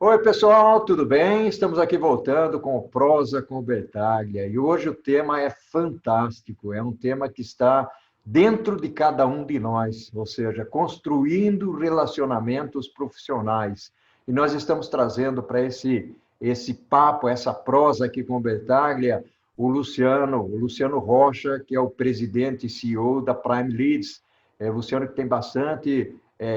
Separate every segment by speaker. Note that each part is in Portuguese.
Speaker 1: Oi, pessoal, tudo bem? Estamos aqui voltando com o Prosa com o Bertaglia e hoje o tema é fantástico, é um tema que está dentro de cada um de nós, ou seja, construindo relacionamentos profissionais. E nós estamos trazendo para esse papo, essa prosa aqui com o Bertaglia, o Luciano Rocha, que é o presidente e CEO da Prime Leads. O Luciano que tem bastante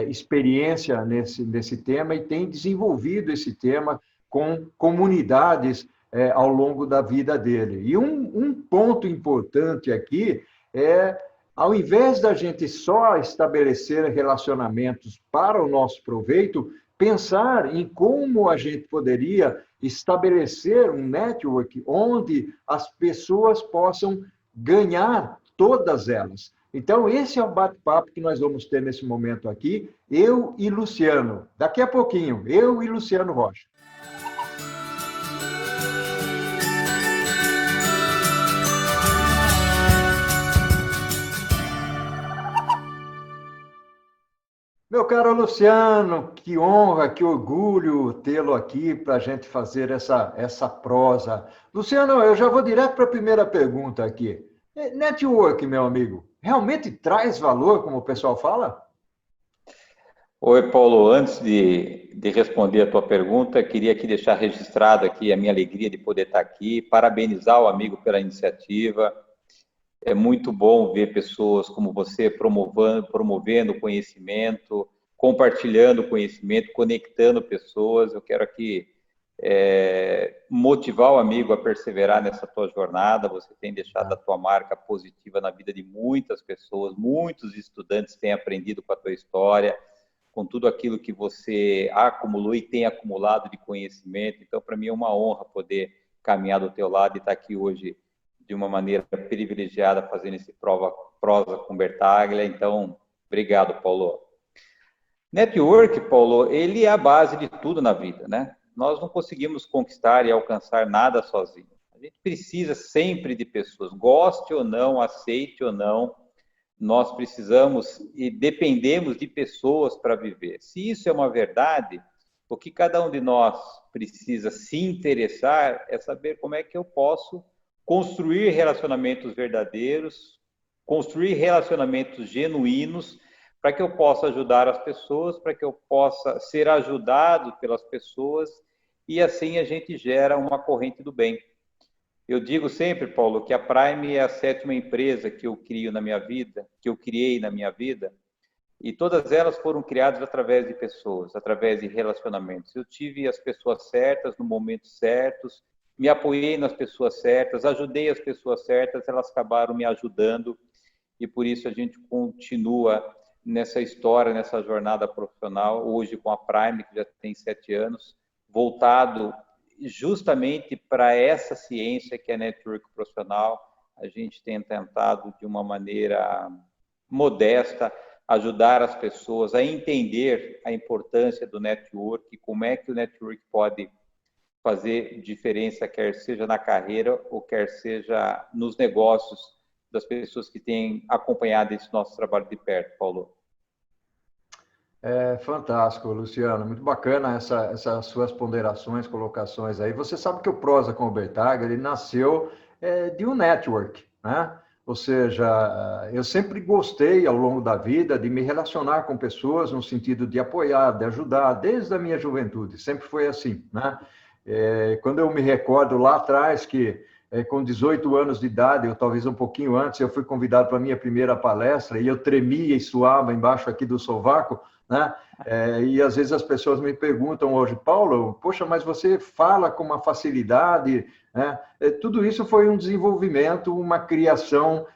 Speaker 1: experiência nesse tema e tem desenvolvido esse tema com comunidades ao longo da vida dele. E um ponto importante aqui é, ao invés da gente só estabelecer relacionamentos para o nosso proveito, pensar em como a gente poderia estabelecer um network onde as pessoas possam ganhar todas elas. Então, esse é o bate-papo que nós vamos ter nesse momento aqui, eu e Luciano. Daqui a pouquinho, eu e Luciano Rocha. Meu caro Luciano, que honra, que orgulho tê-lo aqui para a gente fazer essa prosa. Luciano, eu já vou direto para a primeira pergunta aqui. Network, meu amigo, realmente traz valor, como o pessoal fala?
Speaker 2: Oi, Paulo. Antes de responder a tua pergunta, queria aqui deixar registrado aqui a minha alegria de poder estar aqui, parabenizar o amigo pela iniciativa. É muito bom ver pessoas como você promovendo conhecimento, compartilhando conhecimento, conectando pessoas. Eu quero aqui motivar o amigo a perseverar nessa tua jornada. Você tem deixado a tua marca positiva na vida de muitas pessoas, muitos estudantes têm aprendido com a tua história, com tudo aquilo que você acumulou e tem acumulado de conhecimento. Então, para mim é uma honra poder caminhar do teu lado e estar aqui hoje de uma maneira privilegiada fazendo esse prosa com Bertaglia. Então, obrigado, Paulo. Network, Paulo, ele é a base de tudo na vida, né? Nós não conseguimos conquistar e alcançar nada sozinho. A gente precisa sempre de pessoas, goste ou não, aceite ou não, nós precisamos e dependemos de pessoas para viver. Se isso é uma verdade, o que cada um de nós precisa se interessar é saber como é que eu posso construir relacionamentos verdadeiros, construir relacionamentos genuínos, para que eu possa ajudar as pessoas, para que eu possa ser ajudado pelas pessoas, e assim a gente gera uma corrente do bem. Eu digo sempre, Paulo, que a Prime é a sétima empresa que eu crio na minha vida, que eu criei na minha vida, e todas elas foram criadas através de pessoas, através de relacionamentos. Eu tive as pessoas certas no momento certos, me apoiei nas pessoas certas, ajudei as pessoas certas, elas acabaram me ajudando, e por isso a gente continua nessa história, nessa jornada profissional, hoje com a Prime, que já tem 7 anos, voltado justamente para essa ciência que é network profissional. A gente tem tentado, de uma maneira modesta, ajudar as pessoas a entender a importância do network, como é que o network pode fazer diferença, quer seja na carreira ou quer seja nos negócios das pessoas que têm acompanhado esse nosso trabalho de perto, Paulo.
Speaker 1: É fantástico, Luciano. Muito bacana essas suas ponderações, colocações aí. Você sabe que o Prosa com o Bertaglia, ele nasceu de um network, né? Ou seja, eu sempre gostei ao longo da vida de me relacionar com pessoas no sentido de apoiar, de ajudar, desde a minha juventude. Sempre foi assim, né? Quando eu me recordo lá atrás que com 18 anos de idade, ou talvez um pouquinho antes, eu fui convidado para a minha primeira palestra e eu tremia e suava embaixo aqui do sovaco, né? E às vezes as pessoas me perguntam hoje, Paulo, poxa, mas você fala com uma facilidade, né? Tudo isso foi um desenvolvimento, uma criação,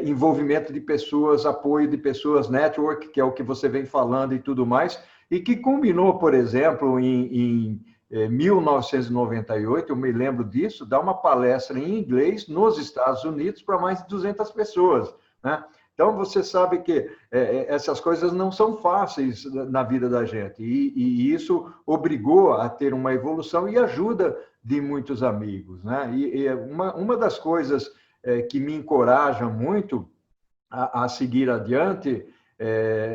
Speaker 1: envolvimento de pessoas, apoio de pessoas, network, que é o que você vem falando e tudo mais, e que combinou, por exemplo, em 1998, eu me lembro disso, dar uma palestra em inglês nos Estados Unidos para mais de 200 pessoas, né? Então, você sabe que essas coisas não são fáceis na vida da gente, e isso obrigou a ter uma evolução e ajuda de muitos amigos, né? E uma das coisas que me encoraja muito a seguir adiante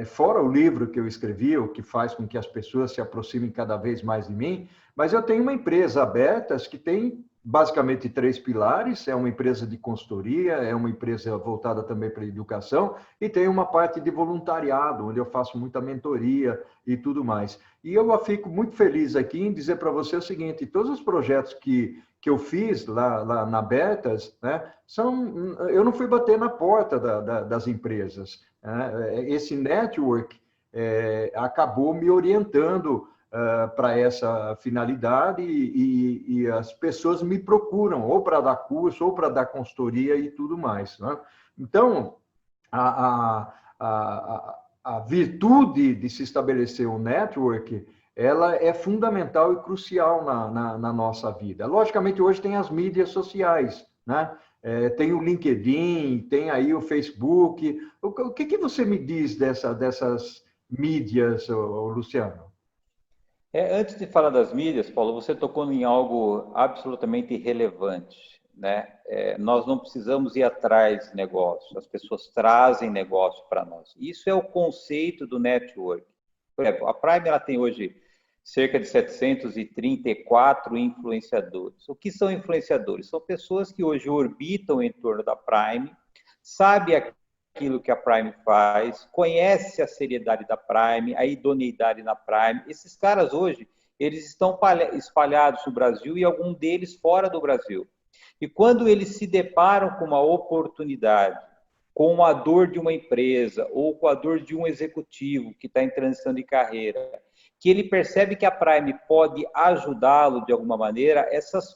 Speaker 1: fora o livro que eu escrevi, o que faz com que as pessoas se aproximem cada vez mais de mim, mas eu tenho uma empresa aberta que tem basicamente 3 pilares: é uma empresa de consultoria, é uma empresa voltada também para a educação, e tem uma parte de voluntariado, onde eu faço muita mentoria e tudo mais. E eu fico muito feliz aqui em dizer para você o seguinte: todos os projetos que eu fiz lá na Bertas, né, eu não fui bater na porta das empresas, né? Esse network acabou me orientando para essa finalidade, e as pessoas me procuram ou para dar curso ou para dar consultoria e tudo mais, né? Então, a virtude de se estabelecer um network, ela é fundamental e crucial na nossa vida. Logicamente, hoje tem as mídias sociais, né? Tem o LinkedIn, tem aí o Facebook. O que você me diz dessas mídias, Luciano?
Speaker 2: Antes de falar das mídias, Paulo, você tocou em algo absolutamente relevante, né? Nós não precisamos ir atrás de negócio, as pessoas trazem negócio para nós. Isso é o conceito do network. Por exemplo, a Prime ela tem hoje cerca de 734 influenciadores. O que são influenciadores? São pessoas que hoje orbitam em torno da Prime, sabem aquilo que a Prime faz, conhece a seriedade da Prime, a idoneidade na Prime. Esses caras hoje, eles estão espalhados no Brasil e algum deles fora do Brasil. E quando eles se deparam com uma oportunidade, com a dor de uma empresa ou com a dor de um executivo que está em transição de carreira, que ele percebe que a Prime pode ajudá-lo de alguma maneira,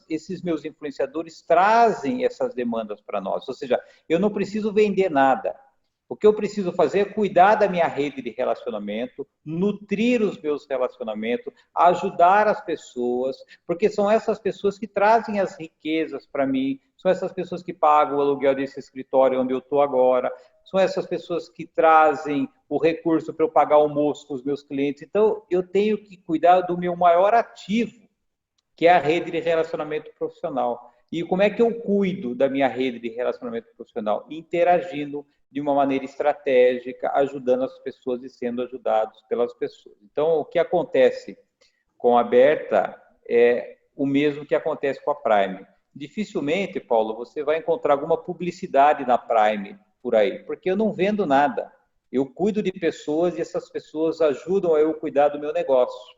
Speaker 2: esses meus influenciadores trazem essas demandas para nós. Ou seja, eu não preciso vender nada. O que eu preciso fazer é cuidar da minha rede de relacionamento, nutrir os meus relacionamentos, ajudar as pessoas, porque são essas pessoas que trazem as riquezas para mim, são essas pessoas que pagam o aluguel desse escritório onde eu estou agora, são essas pessoas que trazem o recurso para eu pagar almoço com os meus clientes. Então, eu tenho que cuidar do meu maior ativo, que é a rede de relacionamento profissional. E como é que eu cuido da minha rede de relacionamento profissional? Interagindo de uma maneira estratégica, ajudando as pessoas e sendo ajudados pelas pessoas. Então, o que acontece com a Berta é o mesmo que acontece com a Prime. Dificilmente, Paulo, você vai encontrar alguma publicidade na Prime por aí, porque eu não vendo nada. Eu cuido de pessoas e essas pessoas ajudam a eu cuidar do meu negócio.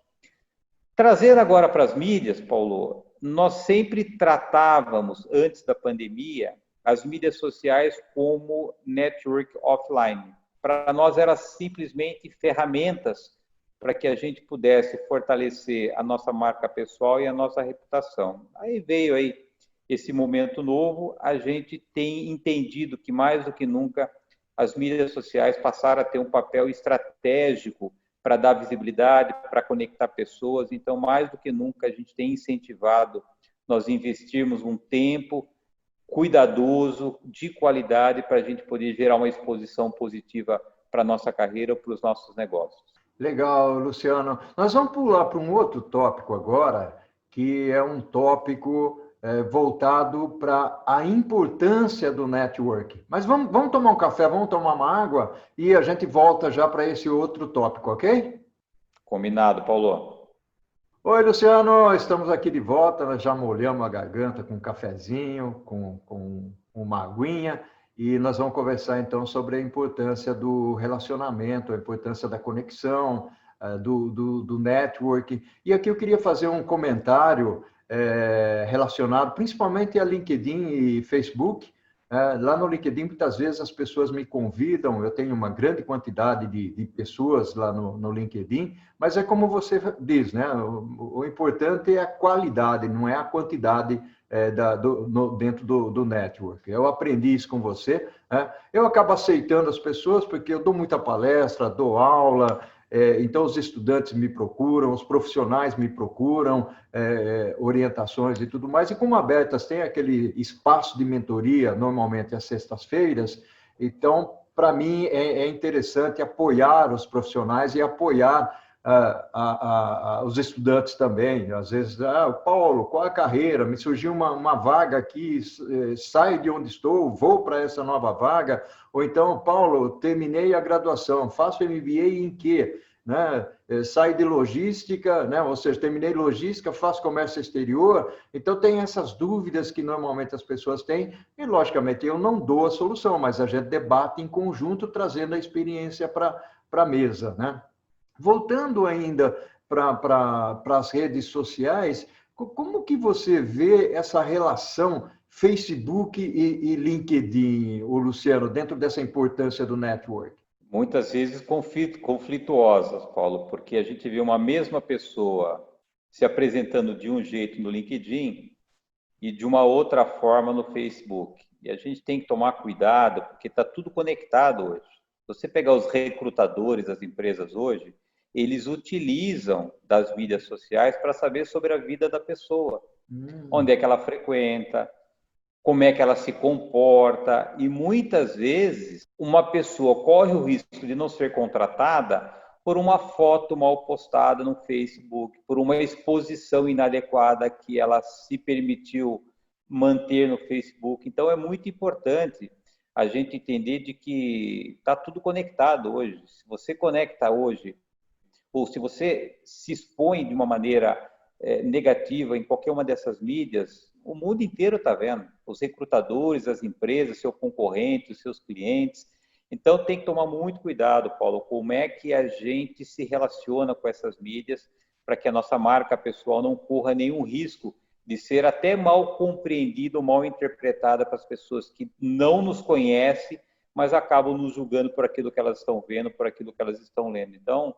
Speaker 2: Trazer agora para as mídias, Paulo, nós sempre tratávamos, antes da pandemia, as mídias sociais como network offline. Para nós, eram simplesmente ferramentas para que a gente pudesse fortalecer a nossa marca pessoal e a nossa reputação. Aí veio aí esse momento novo, a gente tem entendido que, mais do que nunca, as mídias sociais passaram a ter um papel estratégico para dar visibilidade, para conectar pessoas. Então, mais do que nunca, a gente tem incentivado nós investirmos um tempo cuidadoso, de qualidade, para a gente poder gerar uma exposição positiva para a nossa carreira ou para os nossos negócios.
Speaker 1: Legal, Luciano. Nós vamos pular para um outro tópico agora, que é um tópico voltado para a importância do network. Mas vamos tomar um café, vamos tomar uma água e a gente volta já para esse outro tópico, ok?
Speaker 2: Combinado, Paulo.
Speaker 1: Oi, Luciano, estamos aqui de volta, nós já molhamos a garganta com um cafezinho, com uma aguinha, e nós vamos conversar então sobre a importância do relacionamento, a importância da conexão, do network. E aqui eu queria fazer um comentário relacionado principalmente a LinkedIn e Facebook. Lá no LinkedIn, muitas vezes as pessoas me convidam, eu tenho uma grande quantidade de pessoas lá no LinkedIn, mas é como você diz, né? O importante é a qualidade, não é a quantidade dentro do network. Eu aprendi isso com você. Eu acabo aceitando as pessoas porque eu dou muita palestra, dou aula, então os estudantes me procuram, os profissionais me procuram, orientações e tudo mais. E como a Bertas tem aquele espaço de mentoria, normalmente às sextas-feiras, então, para mim, é interessante apoiar os profissionais e apoiar os estudantes também, às vezes, Paulo, qual a carreira? Me surgiu uma vaga aqui, saio de onde estou, vou para essa nova vaga, ou então, Paulo, terminei a graduação, faço MBA em quê? Né? Saio de logística, né? Ou seja, terminei logística, faço comércio exterior, então tem essas dúvidas que normalmente as pessoas têm, e logicamente eu não dou a solução, mas a gente debate em conjunto, trazendo a experiência para a mesa, né? Voltando ainda para as redes sociais, como que você vê essa relação Facebook e LinkedIn, o Luciano, dentro dessa importância do network?
Speaker 2: Muitas vezes conflituosas, Paulo, porque a gente vê uma mesma pessoa se apresentando de um jeito no LinkedIn e de uma outra forma no Facebook. E a gente tem que tomar cuidado, porque está tudo conectado hoje. Se você pegar os recrutadores das empresas hoje, eles utilizam das mídias sociais para saber sobre a vida da pessoa. Onde é que ela frequenta, como é que ela se comporta, e muitas vezes uma pessoa corre o risco de não ser contratada por uma foto mal postada no Facebook, por uma exposição inadequada que ela se permitiu manter no Facebook. Então é muito importante a gente entender de que está tudo conectado hoje. Se você conecta hoje, ou se você se expõe de uma maneira negativa em qualquer uma dessas mídias, o mundo inteiro está vendo. Os recrutadores, as empresas, seu concorrente, os seus clientes. Então, tem que tomar muito cuidado, Paulo, como é que a gente se relaciona com essas mídias para que a nossa marca pessoal não corra nenhum risco de ser até mal compreendida ou mal interpretada para as pessoas que não nos conhecem, mas acabam nos julgando por aquilo que elas estão vendo, por aquilo que elas estão lendo. Então,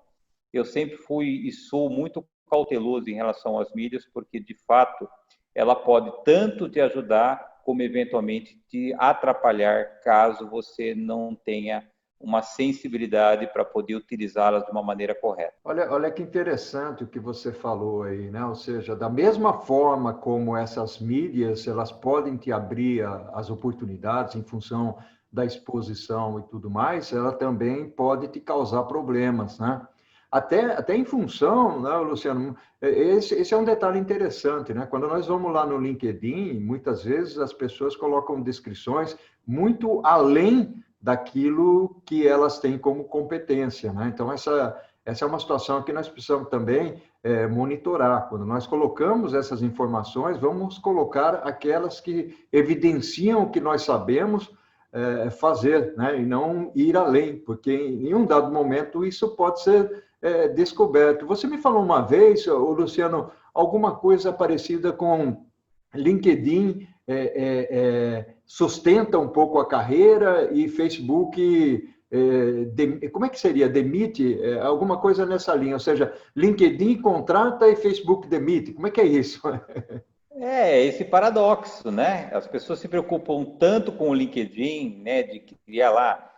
Speaker 2: eu sempre fui e sou muito cauteloso em relação às mídias, porque, de fato, ela pode tanto te ajudar, como eventualmente te atrapalhar, caso você não tenha uma sensibilidade para poder utilizá-las de uma maneira correta.
Speaker 1: Olha que interessante o que você falou aí, né? Ou seja, da mesma forma como essas mídias, elas podem te abrir as oportunidades em função da exposição e tudo mais, ela também pode te causar problemas, né? Até em função, né, Luciano, esse é um detalhe interessante, né? Quando nós vamos lá no LinkedIn, muitas vezes as pessoas colocam descrições muito além daquilo que elas têm como competência, né? Então, essa é uma situação que nós precisamos também monitorar. Quando nós colocamos essas informações, vamos colocar aquelas que evidenciam o que nós sabemos fazer, né? E não ir além, porque em um dado momento isso pode ser descoberto. Você me falou uma vez, Luciano, alguma coisa parecida com LinkedIn sustenta um pouco a carreira e Facebook, como é que seria? Demite? Alguma coisa nessa linha, ou seja, LinkedIn contrata e Facebook demite. Como é que é isso?
Speaker 2: Esse paradoxo, né? As pessoas se preocupam tanto com o LinkedIn, né, de criar lá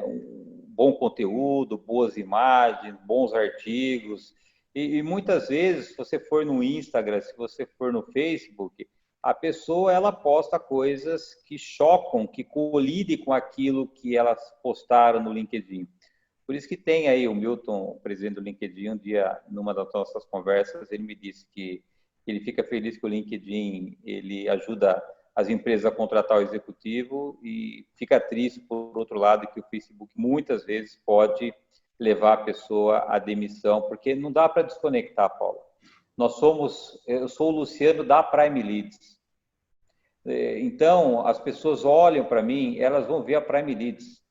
Speaker 2: um bom conteúdo, boas imagens, bons artigos, e muitas vezes, se você for no Instagram, se você for no Facebook, a pessoa ela posta coisas que chocam, que colidem com aquilo que elas postaram no LinkedIn. Por isso que tem aí o Milton, o presidente do LinkedIn, um dia, numa das nossas conversas, ele me disse que ele fica feliz que o LinkedIn ele ajuda as empresas a contratar o executivo e fica triste, por outro lado, que o Facebook muitas vezes pode levar a pessoa à demissão, porque não dá para desconectar, Paulo. Eu sou o Luciano da Prime Leads. Então, as pessoas olham para mim, elas vão ver a Prime Leads.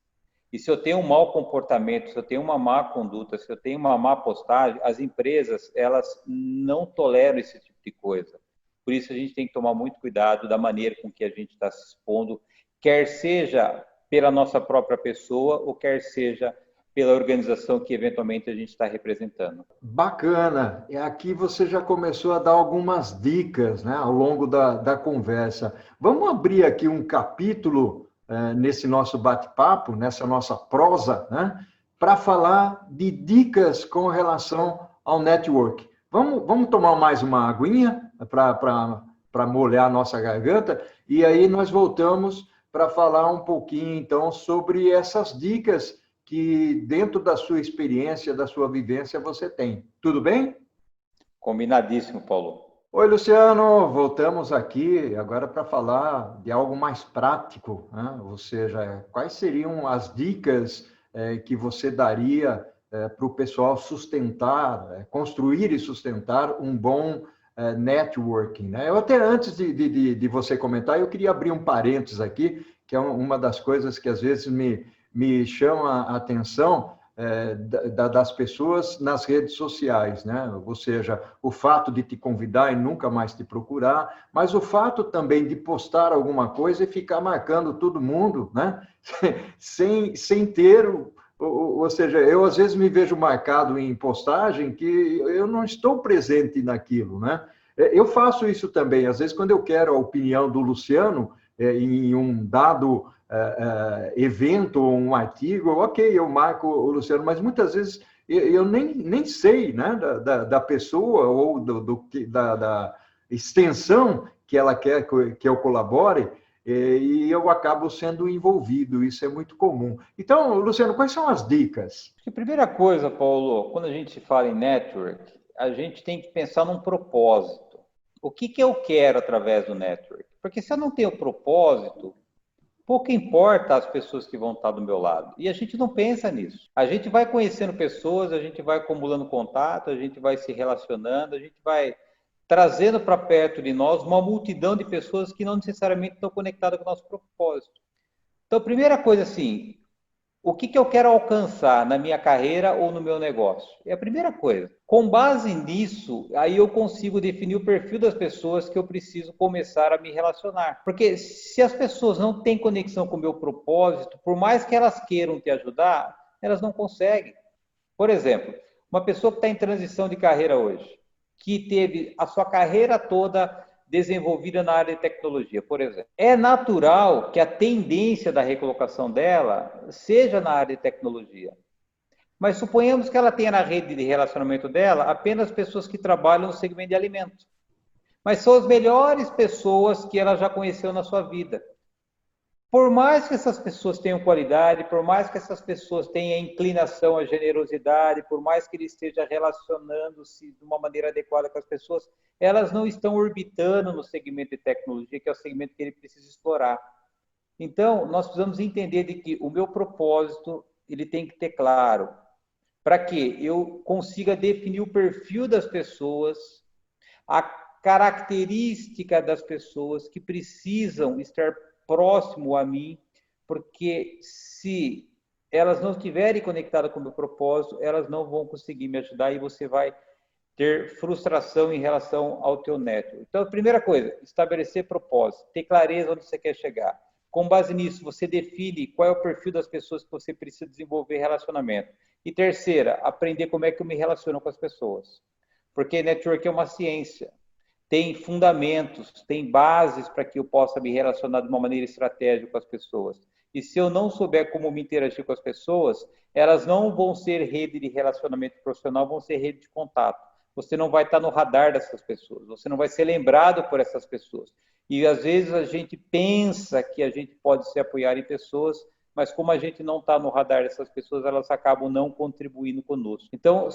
Speaker 2: E se eu tenho um mau comportamento, se eu tenho uma má conduta, se eu tenho uma má postagem, as empresas, elas não toleram esse tipo de coisa. Por isso, a gente tem que tomar muito cuidado da maneira com que a gente está se expondo, quer seja pela nossa própria pessoa ou quer seja pela organização que eventualmente a gente está representando.
Speaker 1: Bacana. E aqui você já começou a dar algumas dicas, né, ao longo da conversa. Vamos abrir aqui um capítulo nesse nosso bate-papo, nessa nossa prosa, né, para falar de dicas com relação ao network. Vamos tomar mais uma aguinha para molhar a nossa garganta e aí nós voltamos para falar um pouquinho, então, sobre essas dicas que dentro da sua experiência, da sua vivência, você tem. Tudo bem?
Speaker 2: Combinadíssimo, Paulo.
Speaker 1: Oi, Luciano, voltamos aqui agora para falar de algo mais prático, né? Ou seja, quais seriam as dicas que você daria para o pessoal sustentar, construir e sustentar um bom networking, né? Eu até antes de você comentar, eu queria abrir um parênteses aqui, que é uma das coisas que às vezes me chama a atenção, das pessoas nas redes sociais, né? Ou seja, o fato de te convidar e nunca mais te procurar, mas o fato também de postar alguma coisa e ficar marcando todo mundo, né? sem ter, ou seja, eu às vezes me vejo marcado em postagem que eu não estou presente naquilo, né? Eu faço isso também, às vezes quando eu quero a opinião do Luciano em um dado evento ou um artigo, ok, eu marco o Luciano, mas muitas vezes eu nem sei, né, da pessoa ou da extensão que ela quer que eu colabore, e eu acabo sendo envolvido, isso é muito comum. Então, Luciano, quais são as dicas?
Speaker 2: A primeira coisa, Paulo, quando a gente fala em network, a gente tem que pensar num propósito. O que eu quero através do network? Porque se eu não tenho propósito, pouco importa as pessoas que vão estar do meu lado. E a gente não pensa nisso. A gente vai conhecendo pessoas, a gente vai acumulando contato, a gente vai se relacionando, a gente vai trazendo para perto de nós uma multidão de pessoas que não necessariamente estão conectadas com o nosso propósito. Então, a primeira coisa, assim, o que eu quero alcançar na minha carreira ou no meu negócio? É a primeira coisa. Com base nisso, aí eu consigo definir o perfil das pessoas que eu preciso começar a me relacionar. Porque se as pessoas não têm conexão com o meu propósito, por mais que elas queiram te ajudar, elas não conseguem. Por exemplo, uma pessoa que está em transição de carreira hoje, que teve a sua carreira toda desenvolvida na área de tecnologia, por exemplo. É natural que a tendência da recolocação dela seja na área de tecnologia. Mas suponhamos que ela tenha na rede de relacionamento dela apenas pessoas que trabalham no segmento de alimentos. Mas são as melhores pessoas que ela já conheceu na sua vida. Por mais que essas pessoas tenham qualidade, por mais que essas pessoas tenham inclinação à generosidade, por mais que ele esteja relacionando-se de uma maneira adequada com as pessoas, elas não estão orbitando no segmento de tecnologia, que é o segmento que ele precisa explorar. Então, nós precisamos entender de que o meu propósito, ele tem que ter claro, para que eu consiga definir o perfil das pessoas, a característica das pessoas que precisam estar próximo a mim, porque se elas não estiverem conectadas com o meu propósito, elas não vão conseguir me ajudar e você vai ter frustração em relação ao teu network. Então, a primeira coisa, estabelecer propósito, ter clareza onde você quer chegar. Com base nisso, você define qual é o perfil das pessoas que você precisa desenvolver relacionamento. E terceira, aprender como é que eu me relaciono com as pessoas. Porque network é uma ciência. Tem fundamentos, tem bases para que eu possa me relacionar de uma maneira estratégica com as pessoas. E se eu não souber como me interagir com as pessoas, elas não vão ser rede de relacionamento profissional, vão ser rede de contato. Você não vai estar no radar dessas pessoas, você não vai ser lembrado por essas pessoas. E às vezes a gente pensa que a gente pode se apoiar em pessoas, mas como a gente não está no radar dessas pessoas, elas acabam não contribuindo conosco. Então,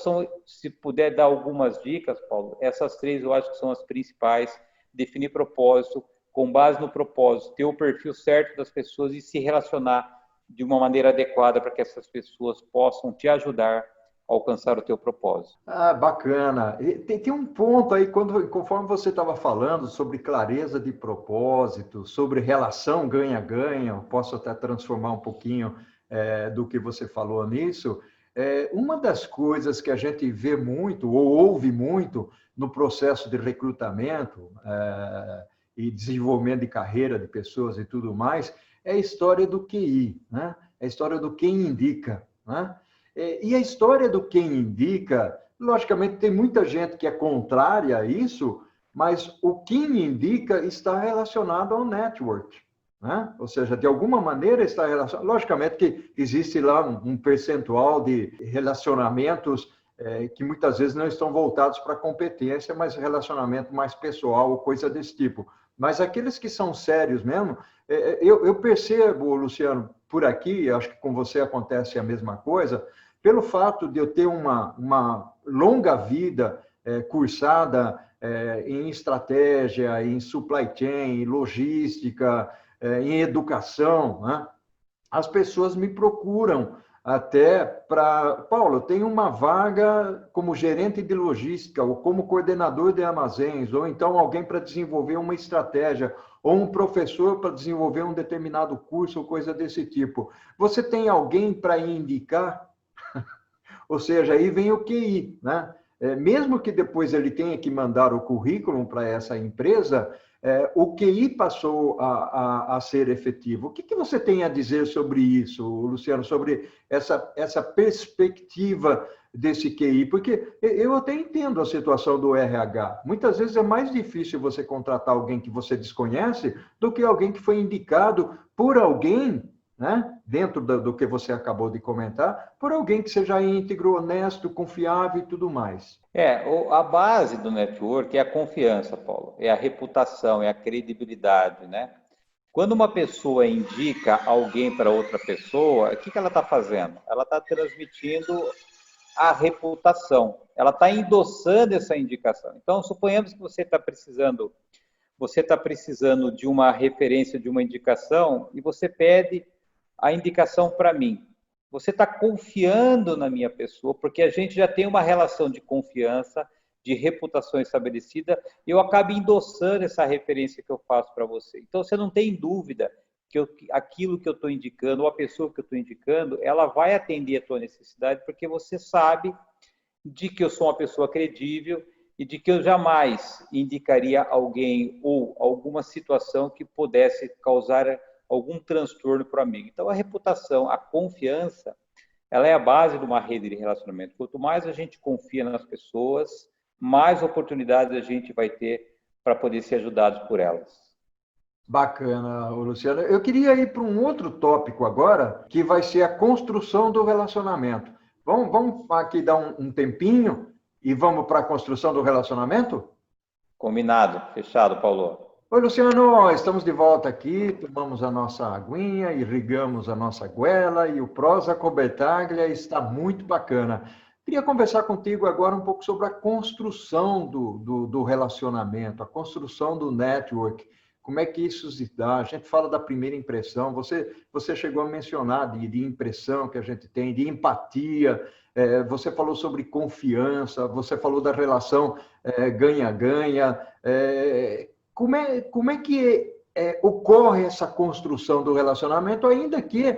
Speaker 2: se puder dar algumas dicas, Paulo, essas três eu acho que são as principais. Definir propósito, com base no propósito, ter o perfil certo das pessoas e se relacionar de uma maneira adequada para que essas pessoas possam te ajudar a alcançar o teu propósito.
Speaker 1: Ah, bacana. E tem um ponto aí, conforme você estava falando sobre clareza de propósito, sobre relação ganha-ganha, eu posso até transformar um pouquinho do que você falou nisso. Uma das coisas que a gente vê muito, ou ouve muito, no processo de recrutamento e desenvolvimento de carreira de pessoas e tudo mais, é a história do QI, né? É a história do quem indica, né? E a história do quem indica, logicamente, tem muita gente que é contrária a isso, mas o quem indica está relacionado ao network, né? Ou seja, de alguma maneira está relacionado. Logicamente que existe lá um percentual de relacionamentos que muitas vezes não estão voltados para a competência, mas relacionamento mais pessoal ou coisa desse tipo. Mas aqueles que são sérios mesmo, eu percebo, Luciano, por aqui, acho que com você acontece a mesma coisa, pelo fato de eu ter uma longa vida cursada em estratégia, em supply chain, em logística, em educação, né? As pessoas me procuram até para... Paulo, eu tenho uma vaga como gerente de logística, ou como coordenador de armazéns, ou então alguém para desenvolver uma estratégia, ou um professor para desenvolver um determinado curso, ou coisa desse tipo. Você tem alguém para indicar? Ou seja, aí vem o QI, né? Mesmo que depois ele tenha que mandar o currículo para essa empresa, o QI passou a ser efetivo. O que você tem a dizer sobre isso, Luciano, sobre essa perspectiva desse QI? Porque eu até entendo a situação do RH. Muitas vezes é mais difícil você contratar alguém que você desconhece do que alguém que foi indicado por alguém, né, dentro do que você acabou de comentar, por alguém que seja íntegro, honesto, confiável e tudo mais.
Speaker 2: A base do network é a confiança, Paulo, é a reputação, é a credibilidade, né? Quando uma pessoa indica alguém para outra pessoa, o que ela está fazendo? Ela está transmitindo a reputação, ela está endossando essa indicação. Então, suponhamos que você está precisando de uma referência, de uma indicação, e você pede a indicação para mim. Você está confiando na minha pessoa, porque a gente já tem uma relação de confiança, de reputação estabelecida, e eu acabo endossando essa referência que eu faço para você. Então, você não tem dúvida que aquilo que eu estou indicando, ou a pessoa que eu estou indicando, ela vai atender a tua necessidade, porque você sabe de que eu sou uma pessoa credível e de que eu jamais indicaria alguém ou alguma situação que pudesse causar algum transtorno para o amigo. Então, a reputação, a confiança, ela é a base de uma rede de relacionamento. Quanto mais a gente confia nas pessoas, mais oportunidades a gente vai ter para poder ser ajudados por elas.
Speaker 1: Bacana, Luciano. Eu queria ir para um outro tópico agora, que vai ser a construção do relacionamento. Vamos aqui dar um tempinho e vamos para a construção do relacionamento?
Speaker 2: Combinado, fechado, Paulo.
Speaker 1: Oi, Luciano, estamos de volta aqui, tomamos a nossa aguinha, irrigamos a nossa goela e o Prosa com Bertaglia está muito bacana. Queria conversar contigo agora um pouco sobre a construção do relacionamento, a construção do network. Como é que isso se dá? A gente fala da primeira impressão, você chegou a mencionar de impressão que a gente tem, de empatia, você falou sobre confiança, você falou da relação ganha-ganha. Como é que ocorre essa construção do relacionamento, ainda que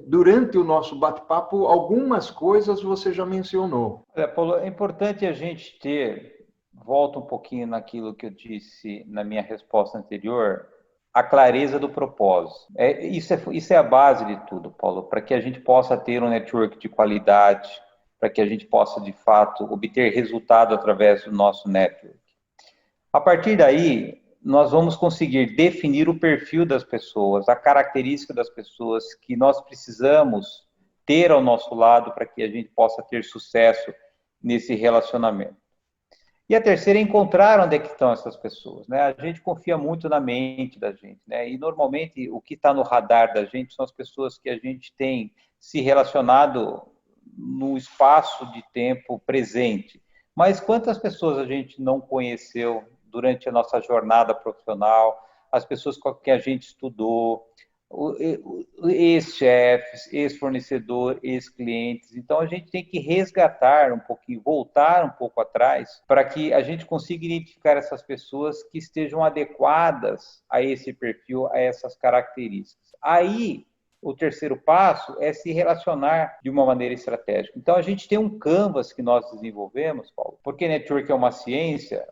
Speaker 1: durante o nosso bate-papo algumas coisas você já mencionou?
Speaker 2: Paulo, é importante a gente volto um pouquinho naquilo que eu disse na minha resposta anterior, a clareza do propósito. Isso é a base de tudo, Paulo, para que a gente possa ter um network de qualidade, para que a gente possa, de fato, obter resultado através do nosso network. A partir daí, nós vamos conseguir definir o perfil das pessoas, a característica das pessoas que nós precisamos ter ao nosso lado para que a gente possa ter sucesso nesse relacionamento. E a terceira é encontrar onde é que estão essas pessoas, né? A gente confia muito na mente da gente, né? E normalmente o que está no radar da gente são as pessoas que a gente tem se relacionado no espaço de tempo presente. Mas quantas pessoas a gente não conheceu durante a nossa jornada profissional, as pessoas com quem a gente estudou, ex-chefes, ex-fornecedor, ex-clientes. Então, a gente tem que resgatar um pouquinho, voltar um pouco atrás, para que a gente consiga identificar essas pessoas que estejam adequadas a esse perfil, a essas características. Aí, o terceiro passo é se relacionar de uma maneira estratégica. Então, a gente tem um canvas que nós desenvolvemos, Paulo, porque network é uma ciência,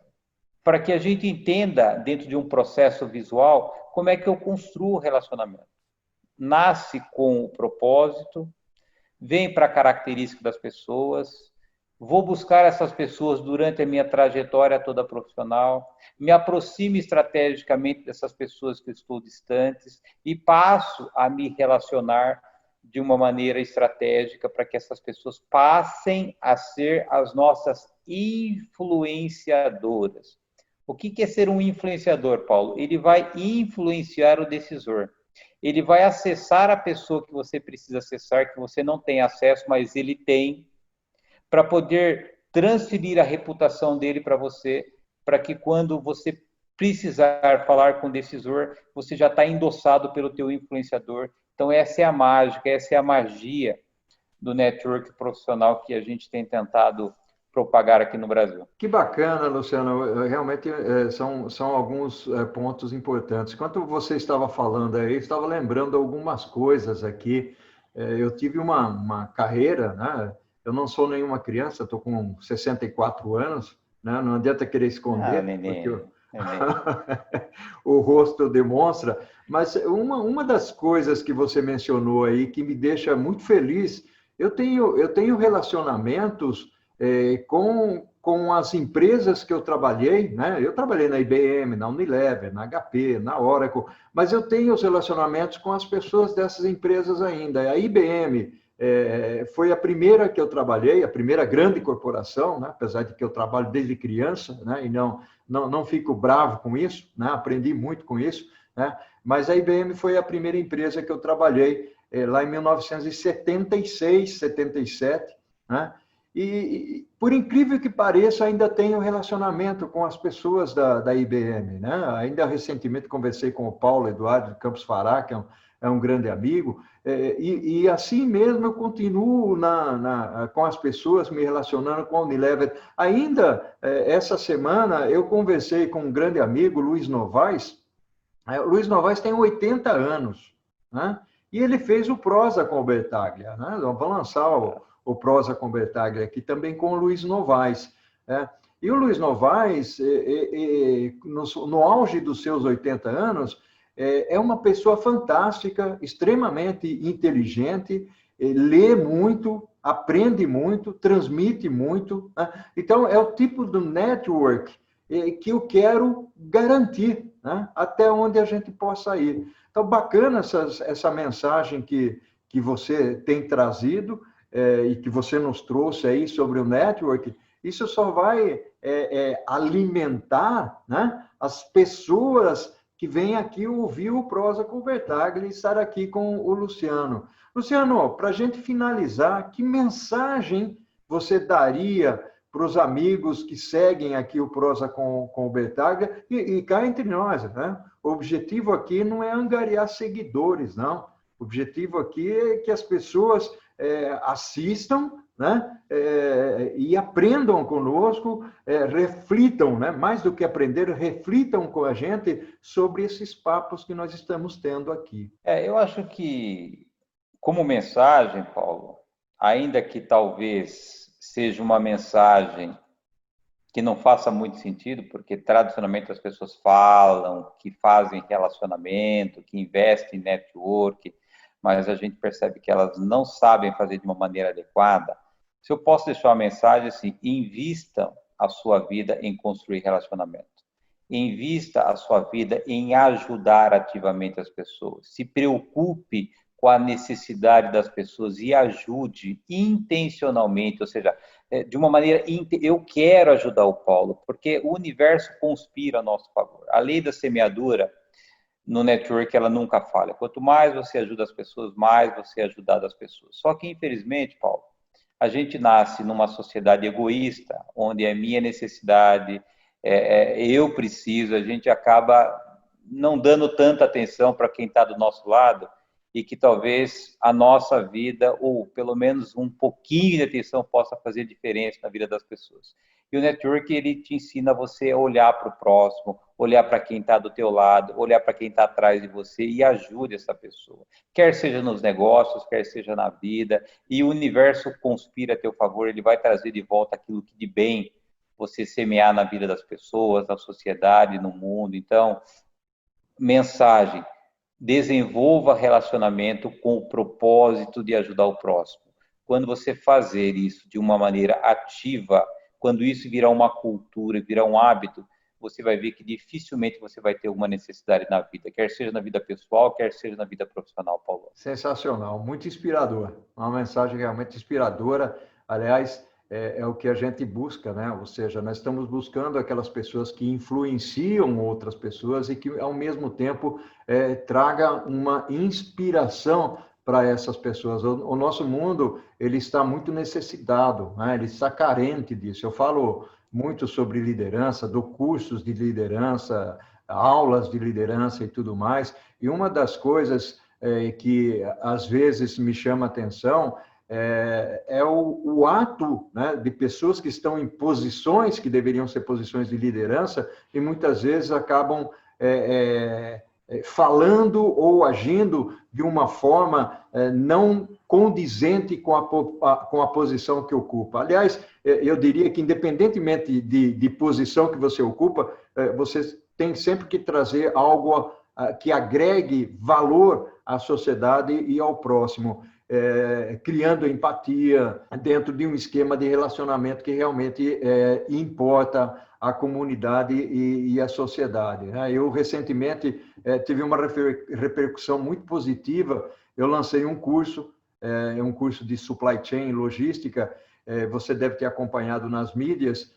Speaker 2: para que a gente entenda, dentro de um processo visual, como é que eu construo o relacionamento. Nasce com o propósito, vem para a característica das pessoas, vou buscar essas pessoas durante a minha trajetória toda profissional, me aproximo estrategicamente dessas pessoas que eu estou distantes e passo a me relacionar de uma maneira estratégica para que essas pessoas passem a ser as nossas influenciadoras. O que é ser um influenciador, Paulo? Ele vai influenciar o decisor. Ele vai acessar a pessoa que você precisa acessar, que você não tem acesso, mas ele tem, para poder transferir a reputação dele para você, para que quando você precisar falar com o decisor, você já está endossado pelo teu influenciador. Então, essa é a mágica, essa é a magia do network profissional que a gente tem tentado propagar aqui no Brasil.
Speaker 1: Que bacana, Luciano. Realmente são alguns pontos importantes. Enquanto você estava falando aí, eu estava lembrando algumas coisas aqui. Eu tive uma carreira, né? Eu não sou nenhuma criança, estou com 64 anos, né? Não adianta querer esconder,
Speaker 2: neném.
Speaker 1: O rosto demonstra. Mas uma das coisas que você mencionou aí que me deixa muito feliz, eu tenho relacionamentos com as empresas que eu trabalhei, né? Eu trabalhei na IBM, na Unilever, na HP, na Oracle, mas eu tenho os relacionamentos com as pessoas dessas empresas ainda. A IBM foi a primeira que eu trabalhei, a primeira grande corporação, né? Apesar de que eu trabalho desde criança, né? E não fico bravo com isso, né? Aprendi muito com isso, né? Mas a IBM foi a primeira empresa que eu trabalhei lá em 1976, 77, né? E, por incrível que pareça, ainda tenho relacionamento com as pessoas da IBM, né? Ainda recentemente conversei com o Paulo Eduardo de Campos Fará, que é um grande amigo, e assim mesmo eu continuo com as pessoas, me relacionando com a Unilever. Ainda essa semana eu conversei com um grande amigo, Luiz Novaes. O Luiz Novaes tem 80 anos, né? E ele fez o Prosa com o Bertaglia, né? Vamos lançar o Prosa com Bertaglia aqui também com o Luiz Novaes, né? E o Luiz Novaes, no auge dos seus 80 anos, é uma pessoa fantástica, extremamente inteligente, lê muito, aprende muito, transmite muito, né? Então, é o tipo do network que eu quero garantir, né? Até onde a gente possa ir. Então, bacana essa mensagem que você tem trazido e que você nos trouxe aí sobre o network. Isso só vai alimentar, né, as pessoas que vêm aqui ouvir o Prosa com o Bertaglia e estar aqui com o Luciano. Luciano, para a gente finalizar, que mensagem você daria para os amigos que seguem aqui o Prosa com o Bertaglia e cá entre nós, né? O objetivo aqui não é angariar seguidores, não. O objetivo aqui é que as pessoas assistam, né? E aprendam conosco, reflitam, né? Mais do que aprender, reflitam com a gente sobre esses papos que nós estamos tendo aqui.
Speaker 2: Eu acho que, como mensagem, Paulo, ainda que talvez seja uma mensagem que não faça muito sentido, porque tradicionalmente as pessoas falam que fazem relacionamento, que investem em network, mas a gente percebe que elas não sabem fazer de uma maneira adequada. Se eu posso deixar uma mensagem assim, invistam a sua vida em construir relacionamento. Invista a sua vida em ajudar ativamente as pessoas. Se preocupe com a necessidade das pessoas e ajude intencionalmente, ou seja, de uma maneira, eu quero ajudar o Paulo, porque o universo conspira a nosso favor. A lei da semeadura no network, ela nunca falha. Quanto mais você ajuda as pessoas, mais você é ajudado as pessoas. Só que, infelizmente, Paulo, a gente nasce numa sociedade egoísta, onde é minha necessidade, eu preciso, a gente acaba não dando tanta atenção para quem está do nosso lado e que talvez a nossa vida, ou pelo menos um pouquinho de atenção, possa fazer diferença na vida das pessoas. E o network, ele te ensina você a olhar para o próximo, olhar para quem está do teu lado, olhar para quem está atrás de você e ajude essa pessoa. Quer seja nos negócios, quer seja na vida, e o universo conspira a teu favor, ele vai trazer de volta aquilo que de bem você semear na vida das pessoas, na sociedade, no mundo. Então, mensagem: desenvolva relacionamento com o propósito de ajudar o próximo. Quando você fazer isso de uma maneira ativa, quando isso virar uma cultura, virar um hábito, você vai ver que dificilmente você vai ter uma necessidade na vida, quer seja na vida pessoal, quer seja na vida profissional, Paulo.
Speaker 1: Sensacional, muito inspirador. Uma mensagem realmente inspiradora. Aliás, é o que a gente busca, né? Ou seja, nós estamos buscando aquelas pessoas que influenciam outras pessoas e que, ao mesmo tempo, traga uma inspiração para essas pessoas. O nosso mundo, ele está muito necessitado, né? Ele está carente disso. Eu falo muito sobre liderança, dou cursos de liderança, aulas de liderança e tudo mais. E uma das coisas que às vezes me chama atenção é o ato, né, de pessoas que estão em posições que deveriam ser posições de liderança e muitas vezes acabam falando ou agindo de uma forma não condizente com a posição que ocupa. Aliás, eu diria que independentemente de posição que você ocupa, você tem sempre que trazer algo que agregue valor à sociedade e ao próximo, criando empatia dentro de um esquema de relacionamento que realmente importa à comunidade e à sociedade. Eu, recentemente, tive uma repercussão muito positiva. Eu lancei um curso de supply chain, logística, você deve ter acompanhado nas mídias,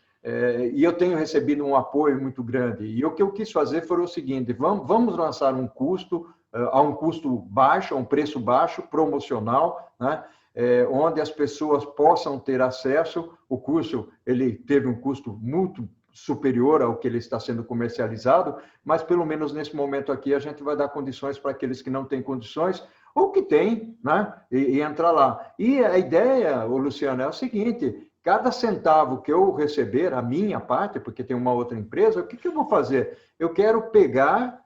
Speaker 1: e eu tenho recebido um apoio muito grande. E o que eu quis fazer foi o seguinte: vamos lançar um custo, a um custo baixo, a um preço baixo, promocional, né? Onde as pessoas possam ter acesso. O curso ele teve um custo muito superior ao que ele está sendo comercializado, mas pelo menos nesse momento aqui a gente vai dar condições para aqueles que não têm condições, ou que têm, né? E entrar lá. E a ideia, Luciano, é o seguinte: cada centavo que eu receber, a minha parte, porque tem uma outra empresa, o que eu vou fazer? Eu quero pegar,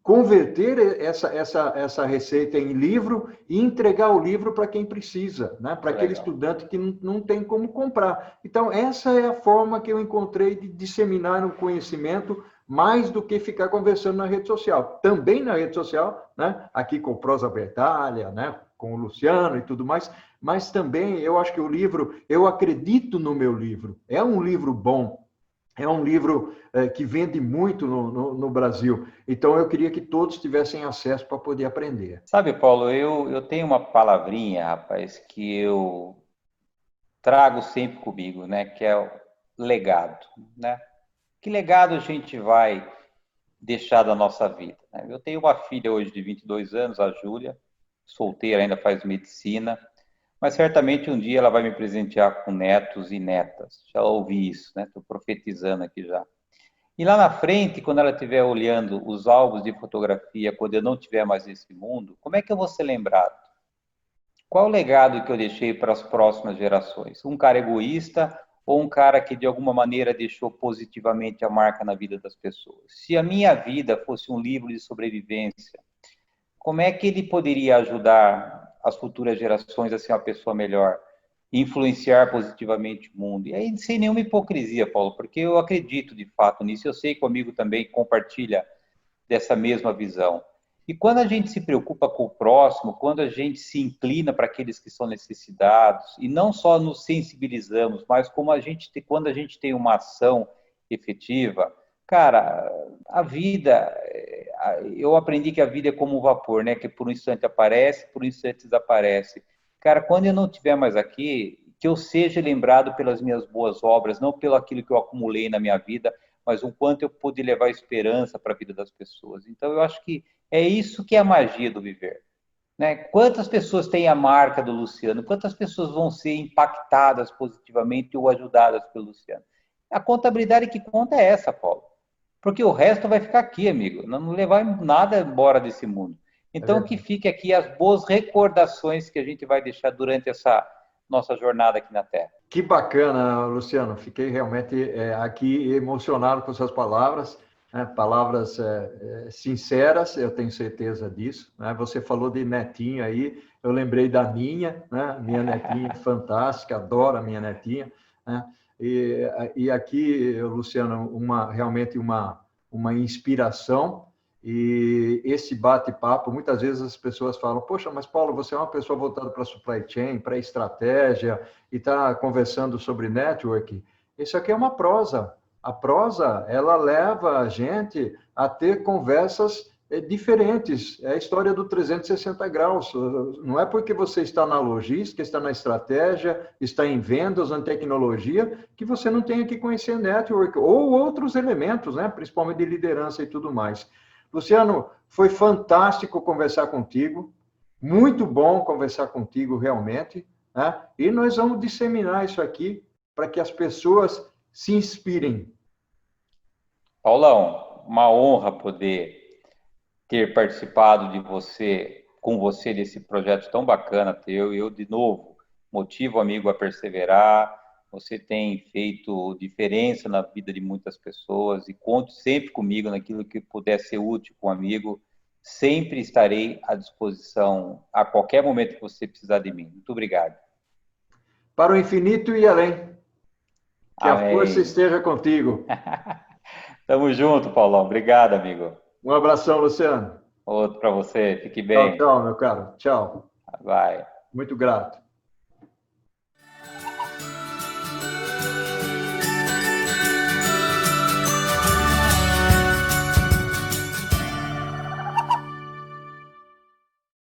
Speaker 1: converter essa receita em livro e entregar o livro para quem precisa, né? Para aquele estudante que não tem como comprar. Então, essa é a forma que eu encontrei de disseminar o conhecimento, mais do que ficar conversando na rede social. Também na rede social, né? Aqui com o Prosa Bertalha, né? Com o Luciano e tudo mais, mas também eu acho que o livro, eu acredito no meu livro, é um livro bom, é um livro que vende muito no Brasil, então eu queria que todos tivessem acesso para poder aprender.
Speaker 2: Sabe, Paulo, eu tenho uma palavrinha, rapaz, que eu trago sempre comigo, né, que é o legado, né? Que legado a gente vai deixar da nossa vida, né? Eu tenho uma filha hoje de 22 anos, a Júlia, solteira, ainda faz medicina, mas certamente um dia ela vai me presentear com netos e netas. Já ouvi isso, né? Estou profetizando aqui já. E lá na frente, quando ela estiver olhando os álbuns de fotografia, quando eu não estiver mais nesse mundo, como é que eu vou ser lembrado? Qual o legado que eu deixei para as próximas gerações? Um cara egoísta ou um cara que de alguma maneira deixou positivamente a marca na vida das pessoas? Se a minha vida fosse um livro de sobrevivência, como é que ele poderia ajudar as futuras gerações a ser uma pessoa melhor, influenciar positivamente o mundo? E aí, sem nenhuma hipocrisia, Paulo, porque eu acredito de fato nisso, eu sei que comigo também compartilha dessa mesma visão. E quando a gente se preocupa com o próximo, quando a gente se inclina para aqueles que são necessitados, e não só nos sensibilizamos, mas como quando a gente tem uma ação efetiva, cara, a vida, eu aprendi que a vida é como um vapor, né? Que por um instante aparece, por um instante desaparece. Cara, quando eu não estiver mais aqui, que eu seja lembrado pelas minhas boas obras, não pelo aquilo que eu acumulei na minha vida, mas o quanto eu pude levar esperança para a vida das pessoas. Então, eu acho que é isso que é a magia do viver, né? Quantas pessoas têm a marca do Luciano? Quantas pessoas vão ser impactadas positivamente ou ajudadas pelo Luciano? A contabilidade que conta é essa, Paulo. Porque o resto vai ficar aqui, amigo. Não levar nada embora desse mundo. Então, que fique aqui as boas recordações que a gente vai deixar durante essa nossa jornada aqui na Terra.
Speaker 1: Que bacana, Luciano. Fiquei realmente aqui emocionado com suas palavras, né? Palavras sinceras, eu tenho certeza disso, né? Você falou de netinho aí, eu lembrei da minha, né? Minha netinha fantástica, adoro a minha netinha, né? E aqui, Luciano, realmente uma inspiração. E esse bate-papo, muitas vezes as pessoas falam: poxa, mas Paulo, você é uma pessoa voltada para supply chain, para estratégia, e está conversando sobre network. Isso aqui é uma prosa, A prosa, ela leva a gente a ter conversas diferentes. É a história do 360 graus. Não é porque você está na logística, está na estratégia, está em vendas, na tecnologia, que você não tenha que conhecer network ou outros elementos, né? Principalmente de liderança e tudo mais. Luciano, foi fantástico conversar contigo. Muito bom conversar contigo, realmente. Né? E nós vamos disseminar isso aqui para que as pessoas se inspirem.
Speaker 2: Paulão, uma honra poder ter participado com você desse projeto tão bacana teu. Eu, de novo, motivo o amigo a perseverar. Você tem feito diferença na vida de muitas pessoas e conte sempre comigo naquilo que puder ser útil com o amigo. Sempre estarei à disposição a qualquer momento que você precisar de mim. Muito obrigado.
Speaker 1: Para o infinito e além. Que a força
Speaker 2: Amém.
Speaker 1: esteja contigo.
Speaker 2: Tamo junto, Paulão. Obrigado, amigo.
Speaker 1: Um abração, Luciano.
Speaker 2: Outro para você. Fique
Speaker 1: Tchau,
Speaker 2: bem.
Speaker 1: tchau, meu caro. Tchau.
Speaker 2: Vai.
Speaker 1: Muito grato.